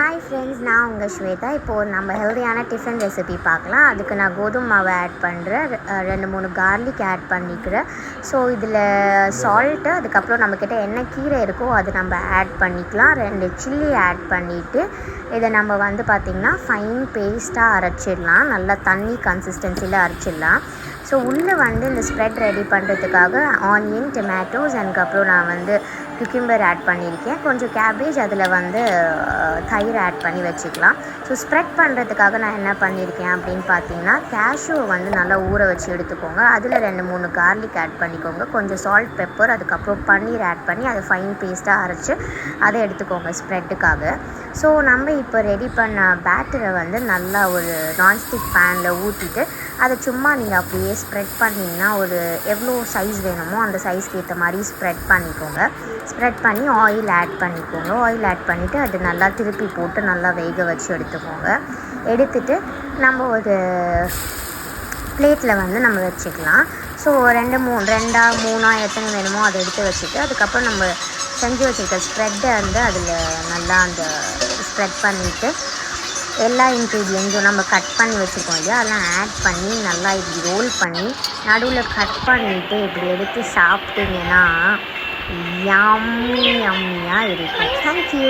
Hi friends, நான் உங்கள் ஸ்வேதா. இப்போது நம்ம ஹெல்தியான டிஃபன் ரெசிபி பார்க்கலாம். அதுக்கு நான் கோதுமை மாவை ஆட் பண்ணுறேன், 2-3 கார்லிக் ஆட் பண்ணிக்கிறேன். ஸோ இதில் சால்ட்டு, அதுக்கப்புறம் நம்மக்கிட்ட என்ன கீரை இருக்கோ அது நம்ம ஆட் பண்ணிக்கலாம். 2 சில்லி ஆட் பண்ணிவிட்டு இதை நம்ம பார்த்திங்கன்னா ஃபைன் பேஸ்ட்டாக அரைச்சிடலாம். நல்லா தண்ணி கன்சிஸ்டன்சியில் அரைச்சிடலாம். ஸோ உள்ளே இந்த ஸ்ப்ரெட் ரெடி பண்ணுறதுக்காக ஆனியன், டொமேட்டோஸ், அதுக்கப்புறம் நான் குக்கும்பர் ஆட் பண்ணியிருக்கேன். கொஞ்சம் கேபேஜ், அதில் தயிர் ஆட் பண்ணி வச்சுக்கலாம். ஸோ ஸ்ப்ரெட் பண்ணுறதுக்காக நான் என்ன பண்ணியிருக்கேன் அப்படின்னு பார்த்தீங்கன்னா, கேஷ்யூவை நல்லா ஊற வச்சு எடுத்துக்கோங்க. அதில் 2-3 கார்லிக் ஆட் பண்ணிக்கோங்க. கொஞ்சம் சால்ட், பெப்பர், அதுக்கப்புறம் பன்னீர் ஆட் பண்ணி அதை ஃபைன் பேஸ்ட்டாக அரைச்சி அதை எடுத்துக்கோங்க ஸ்ப்ரெட்டுக்காக. ஸோ நம்ம இப்போ ரெடி பண்ண பேட்டரை நல்லா ஒரு நான்ஸ்டிக் பேனில் ஊற்றிட்டு அதை சும்மா நீங்கள் அப்படியே ஸ்ப்ரெட் பண்ணிங்கன்னா எவ்வளோ சைஸ் வேணுமோ அந்த சைஸ்க்கு ஏற்ற மாதிரி ஸ்ப்ரெட் பண்ணிக்கோங்க. ஸ்ப்ரெட் பண்ணி ஆயில் ஆட் பண்ணிக்கோங்க. ஆயில் ஆட் பண்ணிவிட்டு அது நல்லா திருப்பி போட்டு நல்லா வேக வச்சு எடுத்துக்கோங்க. எடுத்துட்டு நம்ம ஒரு பிளேட்டில் நம்ம வச்சுக்கலாம். ஸோ 2-3 எத்தனை வேணுமோ அதை எடுத்து வச்சுட்டு அதுக்கப்புறம் நம்ம செஞ்சு வச்சுருக்க ஸ்ப்ரெட்டை அதில் நல்லா அந்த ஸ்ப்ரெட் பண்ணிவிட்டு எல்லா இன்க்ரீடியன்ஸும் நம்ம கட் பண்ணி வச்சுருக்கோம் இல்லையா, அதெல்லாம் ஆட் பண்ணி நல்லா இப்படி ரோல் பண்ணி நடுவில் கட் பண்ணிவிட்டு இப்படி எடுத்து சாப்பிட்டிங்கன்னா யம்மியாக இருக்கும். தேங்க்யூ.